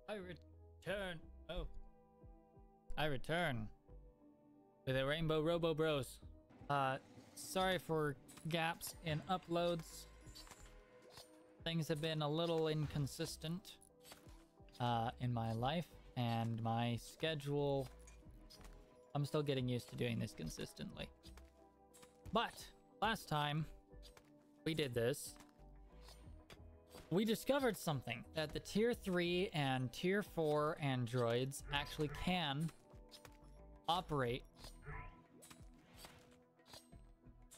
I return. Oh. I return. With the Rainbow Robo Bros. Sorry for gaps in uploads. Things have been a little inconsistent in my life, and my schedule. I'm still getting used to doing this consistently. But last time we did this, we discovered something, that the tier 3 and tier 4 androids actually can operate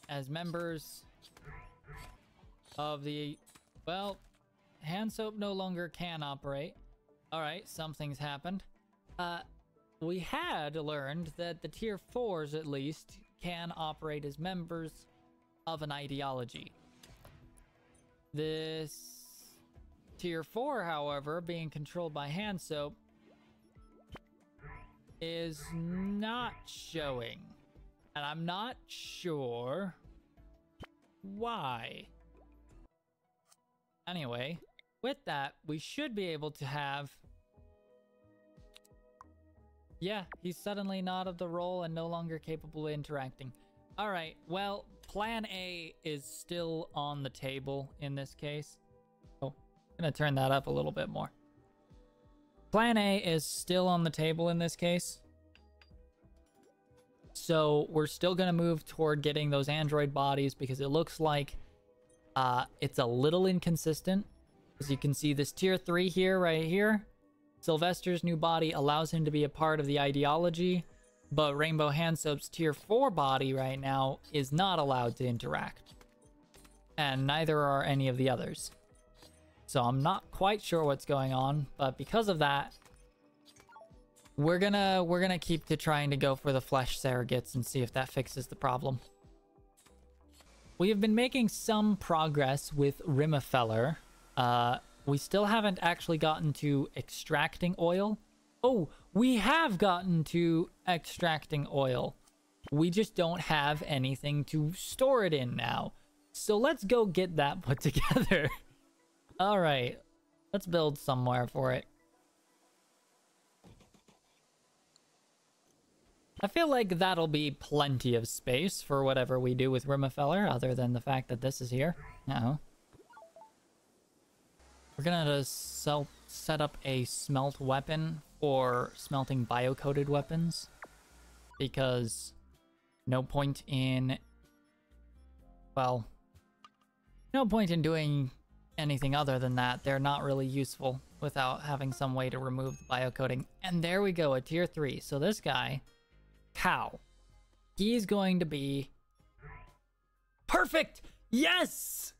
as members of the, well, Handsoap no longer can operate. Alright, something's happened. We had learned that the tier 4s at least can operate as members of an ideology. This tier 4, however, being controlled by Handsoap, is not showing. And I'm not sure why. Anyway, with that, we should be able to have... Yeah, he's suddenly not of the role and no longer capable of interacting. Alright, well, plan A is still on the table in this case. Oh, I'm gonna turn that up a little bit more. Plan A is still on the table in this case. So we're still gonna move toward getting those android bodies because it looks like it's a little inconsistent. As you can see, this tier 3 here, right here, Sylvester's new body allows him to be a part of the ideology, but Rainbow Handsoap's tier 4 body right now is not allowed to interact. And neither are any of the others. So I'm not quite sure what's going on, but because of that, we're gonna keep to trying to go for the flesh surrogates and see if that fixes the problem. We have been making some progress with Rimworld. We still haven't actually gotten to extracting oil. Oh, we have gotten to extracting oil. We just don't have anything to store it in now. So let's go get that put together. All right, let's build somewhere for it. I feel like that'll be plenty of space for whatever we do with Rimworld, other than the fact that this is here. Uh-oh. We're gonna just set up a smelt weapon for smelting bio-coated weapons, because no point in, well, no point in doing anything other than that. They're not really useful without having some way to remove the bio-coating. And there we go, a tier 3. So this guy, Cow, he's going to be perfect. Yes.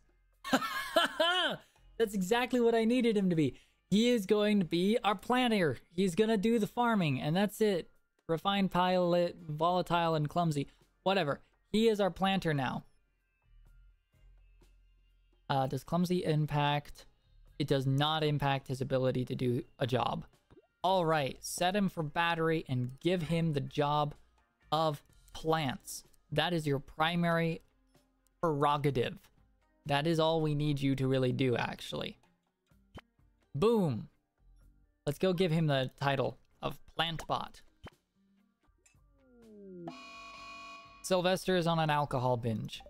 That's exactly what I needed him to be. He is going to be our planter. He's gonna do the farming, and that's it. Refined, pilot, volatile, and clumsy. Whatever. He is our planter now. Does clumsy impact? It does not impact his ability to do a job. All right, set him for battery and give him the job of plants. That is your primary prerogative. That is all we need you to really do, actually. Boom. Let's go give him the title of PlantBot. Sylvester is on an alcohol binge.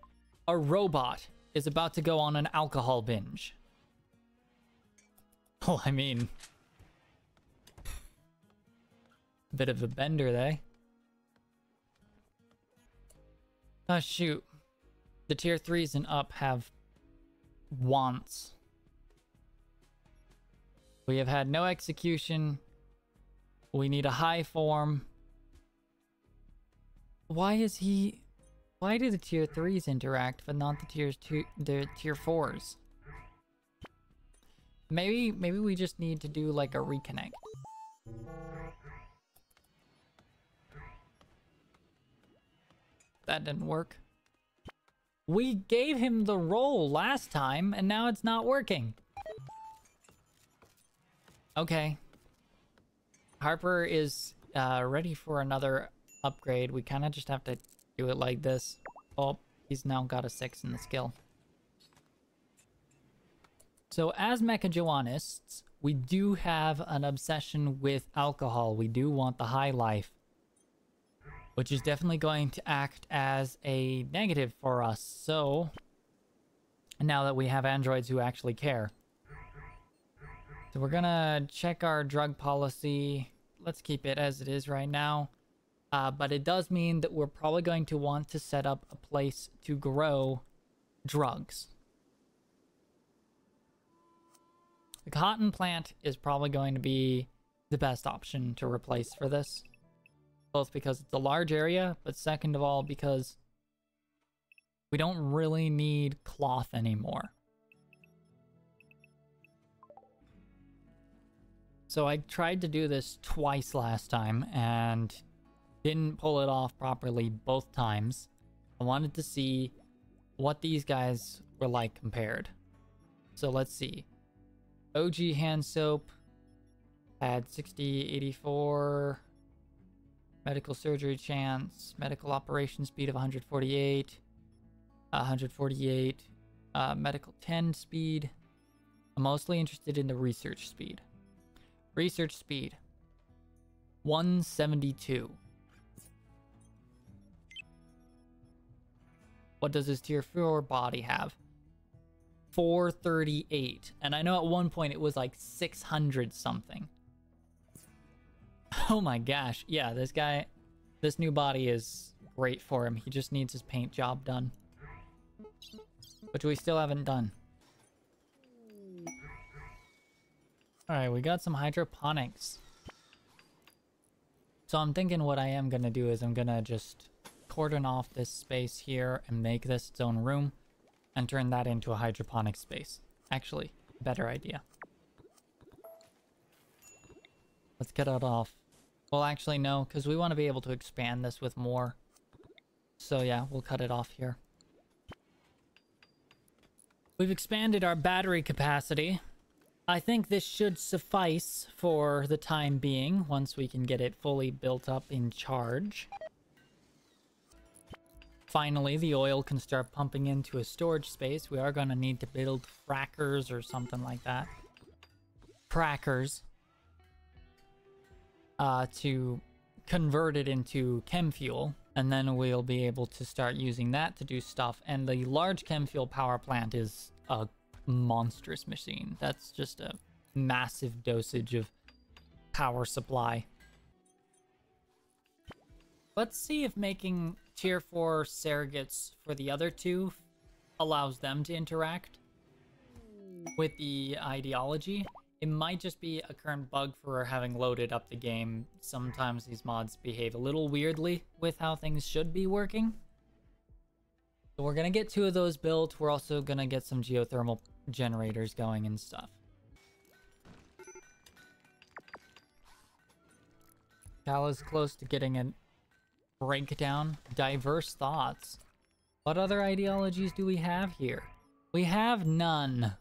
A robot is about to go on an alcohol binge. Oh, I mean... bit of a bender there. Oh, shoot. The tier 3s and up have wants. We have had no execution. We need a high form. Why is he... Why do the tier 3s interact, but not the tier 4s? Maybe we just need to do like a reconnect. That didn't work. We gave him the role last time, and now it's not working. Okay. Harper is ready for another upgrade. We kind of just have to do it like this. Oh, he's now got a 6 in the skill. So as Mechajoanists, we do have an obsession with alcohol. We do want the high life, which is definitely going to act as a negative for us. So, now that we have androids who actually care. So we're gonna check our drug policy. Let's keep it as it is right now. But it does mean that we're probably going to want to set up a place to grow drugs. The cotton plant is probably going to be the best option to replace for this. Both because it's a large area, but second of all, because we don't really need cloth anymore. So I tried to do this twice last time and didn't pull it off properly both times. I wanted to see what these guys were like compared. So let's see. OG Handsoap had 60, 84, medical surgery chance, medical operation speed of 148, 148, medical 10 speed. I'm mostly interested in the research speed. Research speed 172. What does his tier 4 body have? 438. And I know at one point it was like 600 something. Oh my gosh. Yeah, this new body is great for him. He just needs his paint job done, which we still haven't done. Alright, we got some hydroponics. So I'm thinking what I am going to do is I'm going to just cordon off this space here and make this its own room and turn that into a hydroponic space. Actually, better idea. Let's cut it off. Well, actually, no, because we want to be able to expand this with more. So yeah, we'll cut it off here. We've expanded our battery capacity. I think this should suffice for the time being, once we can get it fully built up in charge. Finally, the oil can start pumping into a storage space. We are going to need to build frackers or something like that. Crackers. To convert it into chem fuel. And then we'll be able to start using that to do stuff. And the large chem fuel power plant is a monstrous machine. That's just a massive dosage of power supply. Let's see if making tier 4 surrogates for the other two allows them to interact with the ideology. It might just be a current bug for having loaded up the game. Sometimes these mods behave a little weirdly with how things should be working. So we're gonna get 2 of those built. We're also gonna get some geothermal generators going and stuff. Cal is close to getting a breakdown. Diverse thoughts. What other ideologies do we have here? We have none.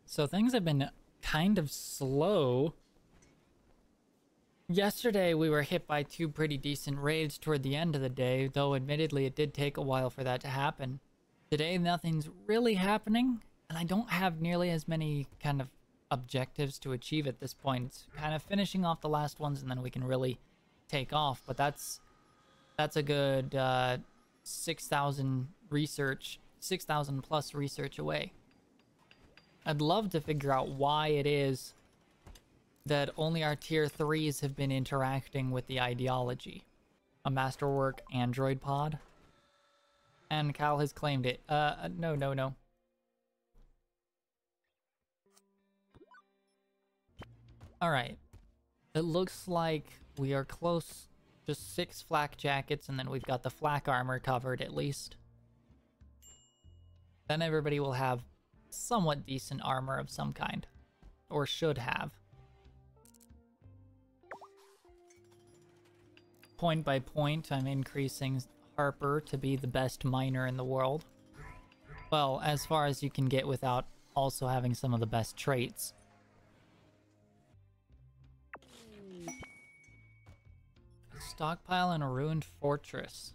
So things have been kind of slow. Yesterday we were hit by 2 pretty decent raids toward the end of the day, though admittedly it did take a while for that to happen. Today nothing's really happening, and I don't have nearly as many kind of objectives to achieve at this point. It's kind of finishing off the last ones and then we can really take off, but that's a good 6,000 research, 6,000 plus research away. I'd love to figure out why it is that only our tier 3s have been interacting with the ideology. A masterwork android pod? And Cal has claimed it. No. Alright. It looks like we are close. Just 6 flak jackets, and then we've got the flak armor covered at least. Then everybody will have somewhat decent armor of some kind. Or should have. Point by point, I'm increasing Harper to be the best miner in the world. Well, as far as you can get without also having some of the best traits. Stockpile in a ruined fortress.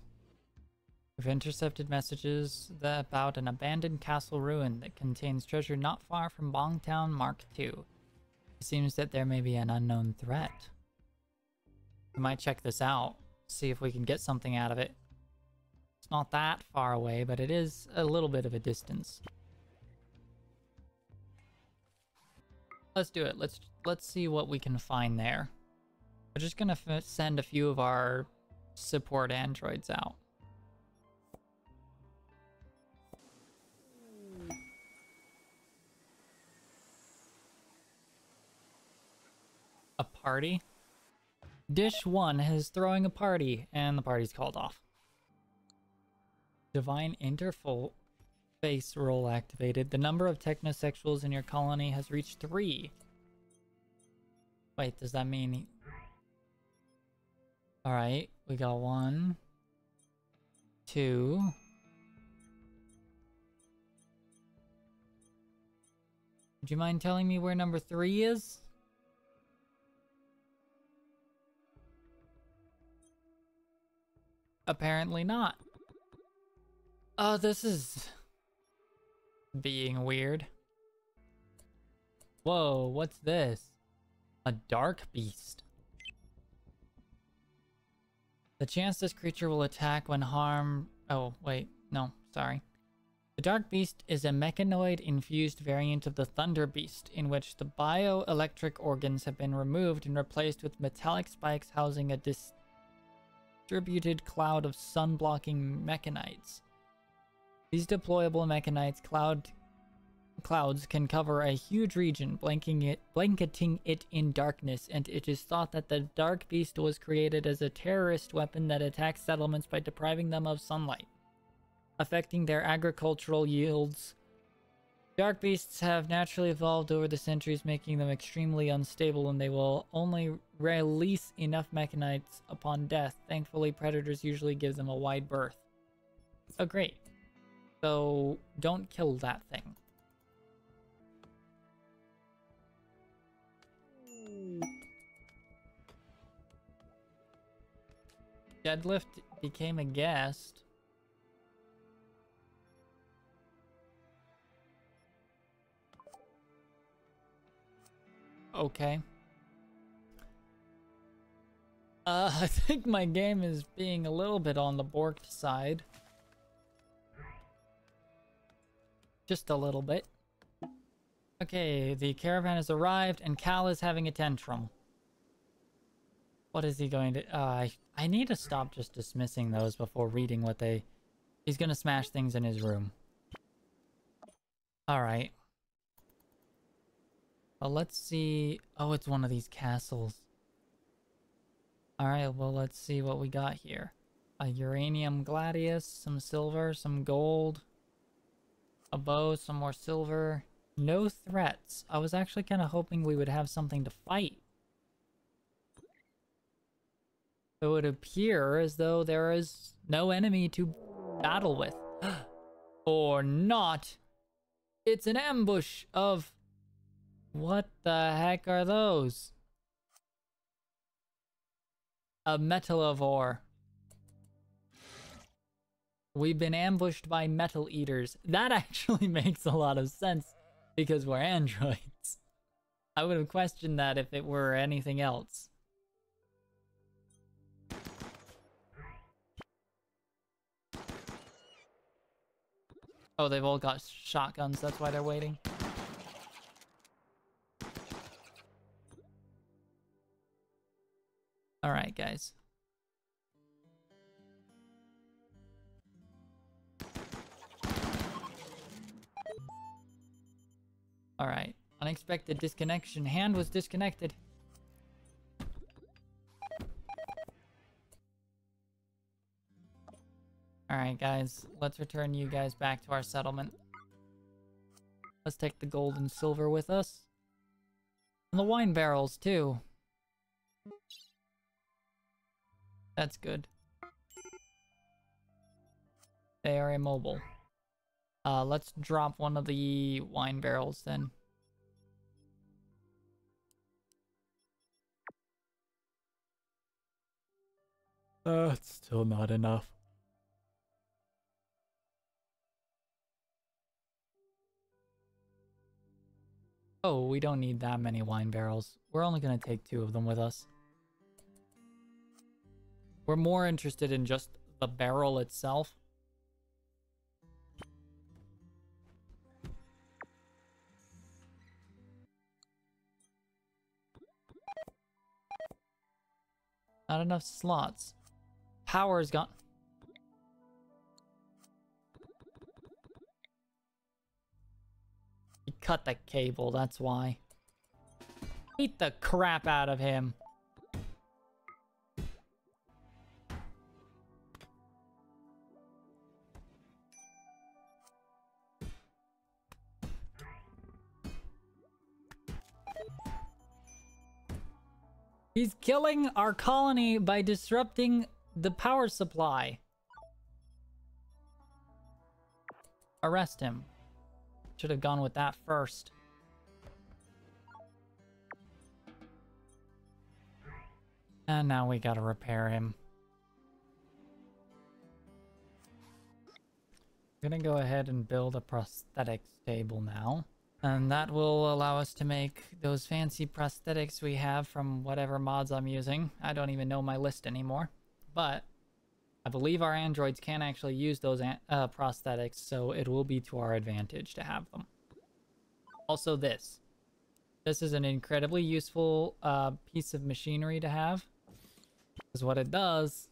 We've intercepted messages about an abandoned castle ruin that contains treasure not far from Bongtown Mark II. It seems that there may be an unknown threat. We might check this out, see if we can get something out of it. It's not that far away, but it is a little bit of a distance. Let's do it. Let's see what we can find there. We're just gonna send a few of our support androids out. A party? Dish 1 is throwing a party, and the party's called off. Divine interface role activated. The number of technosexuals in your colony has reached 3. Wait, does that mean... Alright, we got 1, 2... Would you mind telling me where number 3 is? Apparently not. Oh, this is being weird. Whoa, what's this? A dark beast. The chance this creature will attack when harm... Oh, wait. No, sorry. The dark beast is a mechanoid-infused variant of the thunder beast, in which the bioelectric organs have been removed and replaced with metallic spikes housing a distributed cloud of sun-blocking mechanites. These deployable mechanites clouds can cover a huge region, blanketing it in darkness, and it is thought that the dark beast was created as a terrorist weapon that attacks settlements by depriving them of sunlight, affecting their agricultural yields. Dark beasts have naturally evolved over the centuries, making them extremely unstable, and they will only release enough mechanites upon death. Thankfully, predators usually give them a wide berth. Oh, great. So, don't kill that thing. Deadlift became a guest. Okay. I think my game is being a little bit on the Borked side. Just a little bit. Okay, the caravan has arrived and Cal is having a tantrum. What is he going to... I need to stop just dismissing those before reading what they... He's gonna smash things in his room. Alright. Well, let's see... Oh, it's one of these castles. Alright, well, let's see what we got here. A uranium gladius, some silver, some gold, a bow, some more silver. No threats. I was actually kind of hoping we would have something to fight. It would appear as though there is no enemy to battle with. Or not. It's an ambush of... What the heck are those? A metalivore. We've been ambushed by metal eaters. That actually makes a lot of sense because we're androids. I would have questioned that if it were anything else. Oh, they've all got shotguns, that's why they're waiting. Alright, guys. Alright. Unexpected disconnection. Hand was disconnected. Alright, guys. Let's return you guys back to our settlement. Let's take the gold and silver with us. And the wine barrels, too. That's good. They are immobile. Let's drop one of the wine barrels then. It's still not enough. Oh, we don't need that many wine barrels. We're only going to take 2 of them with us. We're more interested in just the barrel itself. Not enough slots. Power's gone. He cut the cable, that's why. Beat the crap out of him. He's killing our colony by disrupting the power supply. Arrest him. Should have gone with that first. And now we gotta repair him. I'm gonna go ahead and build a prosthetics table now. And that will allow us to make those fancy prosthetics we have from whatever mods I'm using. I don't even know my list anymore. But I believe our androids can actually use those prosthetics, so it will be to our advantage to have them. Also this. This is an incredibly useful piece of machinery to have. Because what it does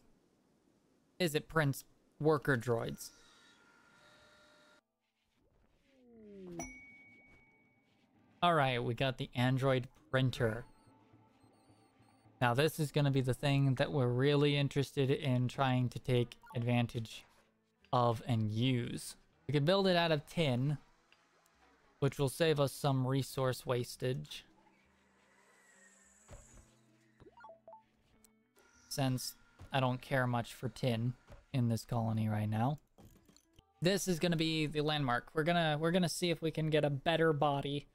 is it prints worker droids. Alright, we got the Android printer. Now this is going to be the thing that we're really interested in trying to take advantage of and use. We could build it out of tin, which will save us some resource wastage. Since I don't care much for tin in this colony right now. This is going to be the landmark. We're gonna see if we can get a better body.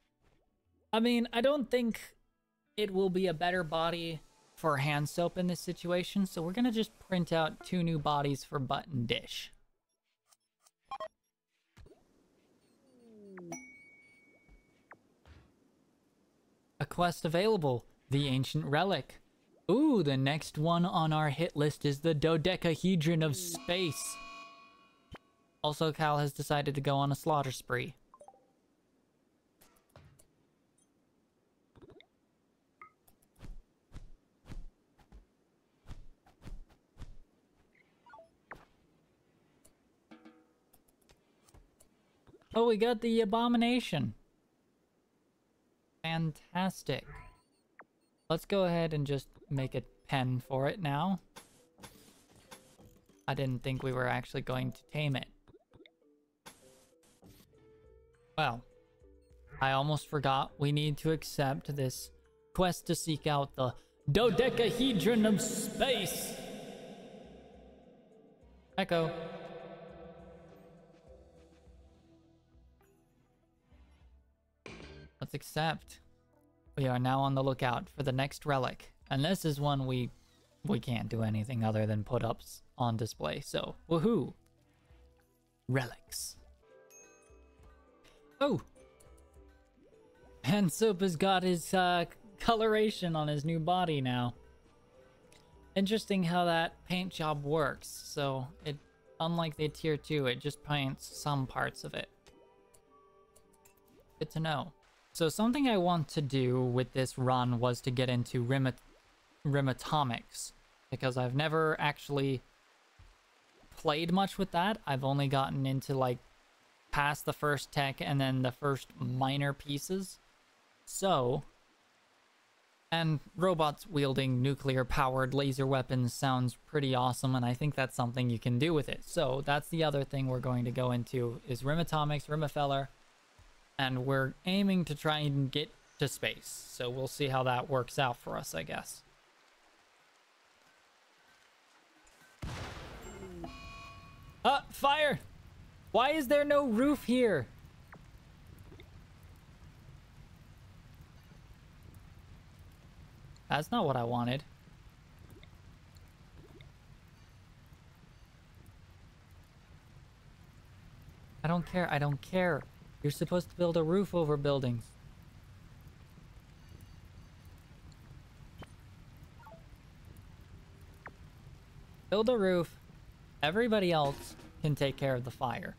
I mean, I don't think it will be a better body for Handsoap in this situation, so we're gonna just print out 2 new bodies for Butt and Dish. A quest available, the Ancient Relic. Ooh, the next one on our hit list is the Dodecahedron of Space. Also, Cal has decided to go on a slaughter spree. Oh, we got the Abomination. Fantastic. Let's go ahead and just make a pen for it now. I didn't think we were actually going to tame it. Well, I almost forgot we need to accept this quest to seek out the Dodecahedron of Space. Echo. Let's accept. We are now on the lookout for the next relic. And this is one we can't do anything other than put up on display. So, woohoo. Relics. Oh! Handsoap has got his coloration on his new body now. Interesting how that paint job works. So, it, unlike the tier 2, it just paints some parts of it. Good to know. So something I want to do with this run was to get into rimatomics, because I've never actually played much with that. I've only gotten into like past the first tech and then the first minor pieces. So, and robots wielding nuclear powered laser weapons sounds pretty awesome, and I think that's something you can do with it. So that's the other thing we're going to go into is rimatomics, Rimafeller. And we're aiming to try and get to space. So we'll see how that works out for us, I guess. Fire! Why is there no roof here? That's not what I wanted. I don't care. I don't care. You're supposed to build a roof over buildings. Build a roof. Everybody else can take care of the fire.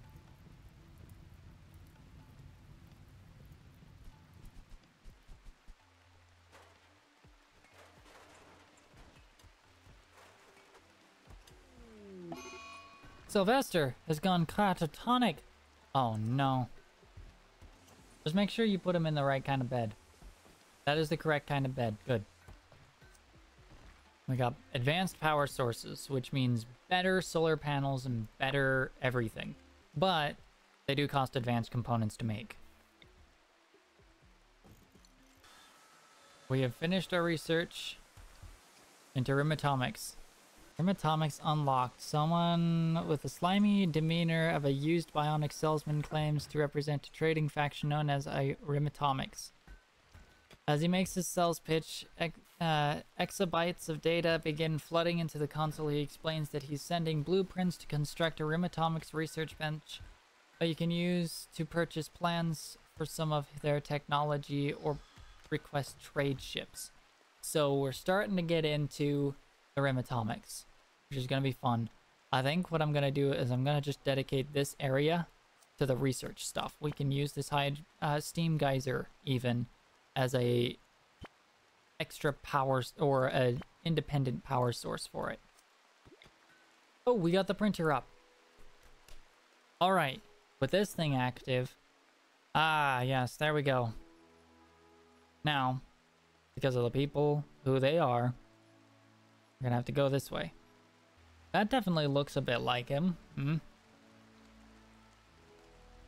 Sylvester has gone catatonic. Oh no. Just make sure you put him in the right kind of bed. That is the correct kind of bed. Good. We got advanced power sources, which means better solar panels and better everything. But they do cost advanced components to make. We have finished our research into rimatomics. Rimatomics unlocked. Someone with a slimy demeanor of a used bionic salesman claims to represent a trading faction known as a Rimatomics. As he makes his sales pitch, exabytes of data begin flooding into the console. He explains that he's sending blueprints to construct a Rimatomics research bench that you can use to purchase plans for some of their technology or request trade ships. So we're starting to get into the Rimatomics, which is going to be fun. I think what I'm going to do is I'm going to just dedicate this area to the research stuff. We can use this high steam geyser even as a extra power or an independent power source for it. Oh, we got the printer up. All right, with this thing active. Ah, yes, there we go. Now, because of the people who they are, we're gonna have to go this way. That definitely looks a bit like him.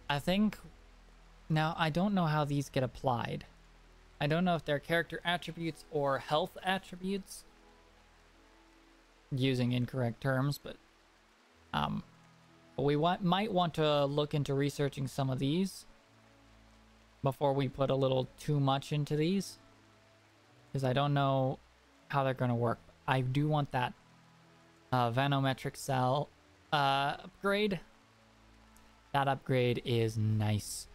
I think... Now, I don't know how these get applied. I don't know if they're character attributes or health attributes. Using incorrect terms, but we might want to look into researching some of these before we put a little too much into these. Because I don't know how they're going to work. I do want that vanometric cell upgrade. That upgrade is nice.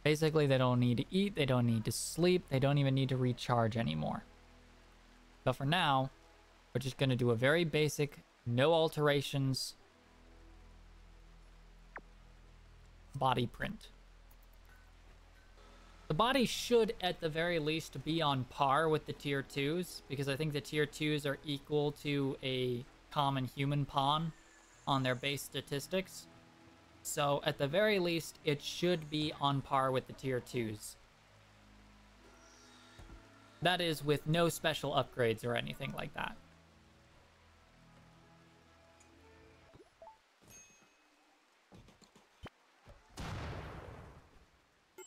Basically, they don't need to eat, they don't need to sleep, they don't even need to recharge anymore. But for now, we're just going to do a very basic, no alterations body print. The body should, at the very least, be on par with the tier 2s, because I think the tier 2s are equal to a common human pawn on their base statistics. So, at the very least, it should be on par with the tier 2s. That is with no special upgrades or anything like that.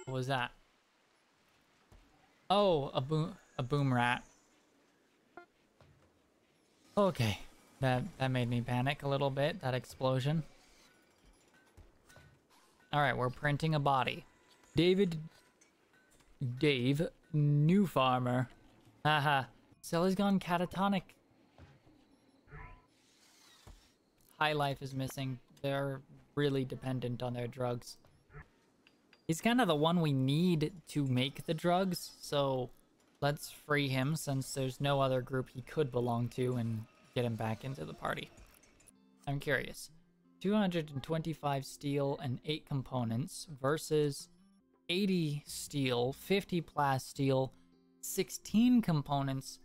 What was that? Oh, a boom rat. Okay, that made me panic a little bit, that explosion. Alright, we're printing a body. Dave, new farmer. Haha, Sally's gone catatonic. High Life is missing. They're really dependent on their drugs. He's kind of the one we need to make the drugs, so let's free him since there's no other group he could belong to and get him back into the party. I'm curious. 225 steel and 8 components versus 80 steel, 50 plasteel, 16 components,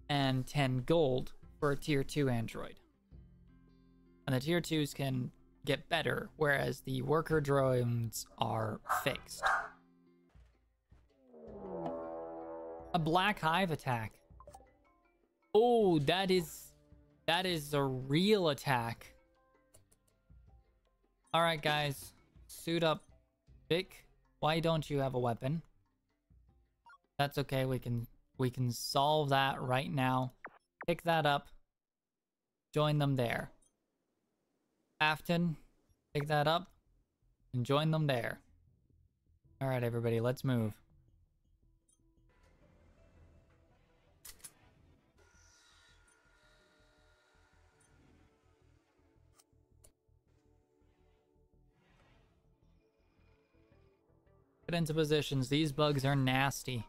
and 10 gold for a tier 2 android. And the tier 2s can get better, whereas the worker drones are fixed. A black hive attack. Oh, that is a real attack. All right, guys, suit up. Vic, why don't you have a weapon? That's okay. We can solve that right now. Pick that up. Join them there. Afton, pick that up and join them there. All right, everybody, let's move. Get into positions. These bugs are nasty.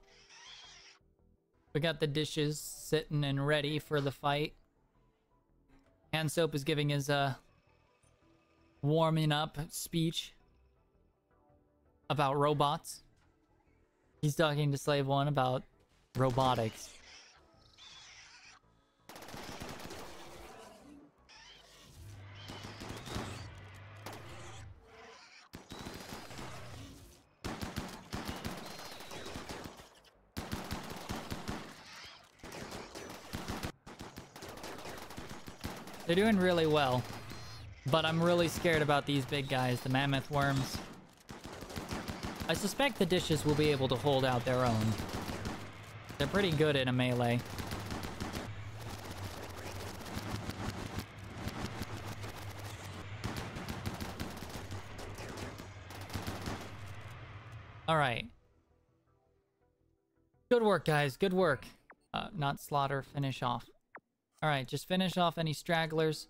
We got the dishes sitting and ready for the fight. Handsoap is giving his warming up speech about robots. He's talking to Slave One about robotics. They're doing really well, but I'm really scared about these big guys, the mammoth worms. I suspect the dishes will be able to hold out their own. They're pretty good in a melee. Alright. Good work, guys. Good work. Not slaughter, finish off. Alright, just finish off any stragglers.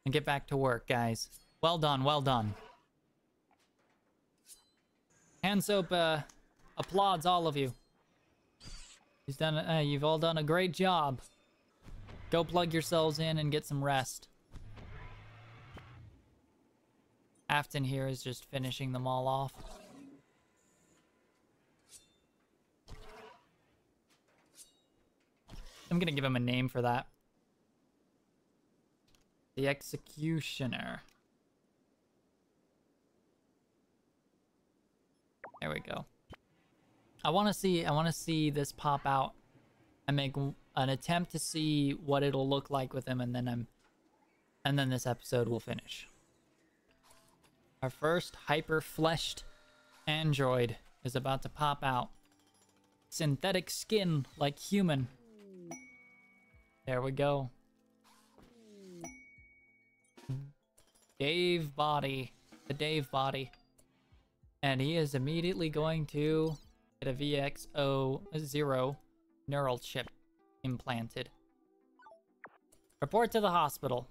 And get back to work, guys. Well done, well done. Handsoap applauds all of you. He's done. You've all done a great job. Go plug yourselves in and get some rest. Afton here is just finishing them all off. I'm gonna give him a name for that. The Executioner. There we go. I want to see this pop out and make an attempt to see what it'll look like with him, and then this episode will finish. Our first hyper-fleshed android is about to pop out. Synthetic skin like human. There we go. Dave body. The Dave body. And he is immediately going to get a VXO0 neural chip implanted. Report to the hospital.